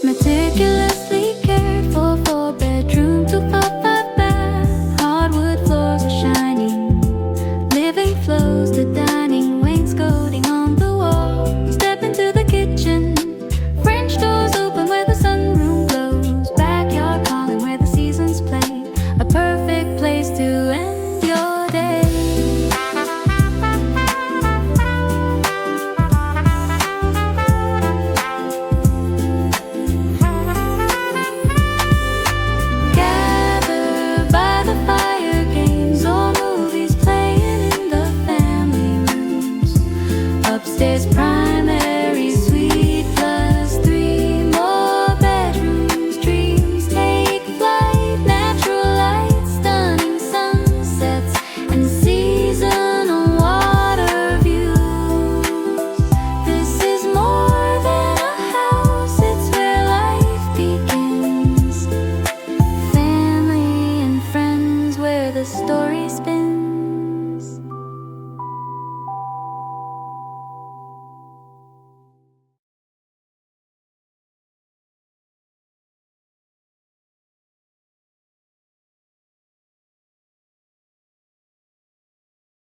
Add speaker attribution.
Speaker 1: Meticulously cared for, 4-bedroom, 2-5 bath. Hardwood floors are shining, living flows to dining, wainscoting on the wall. Step into the kitchen, French doors open where the sunroom glows. Backyard calling where the seasons play, a perfect place to end your day. Gather by the fire, games or movies playing in the family rooms. Upstairs primary suite plus 3 more bedrooms. Dreams take flight, natural light, stunning sunsets and seasonal water views. This is more than a house, it's where life begins. Family and friends, where the story spins.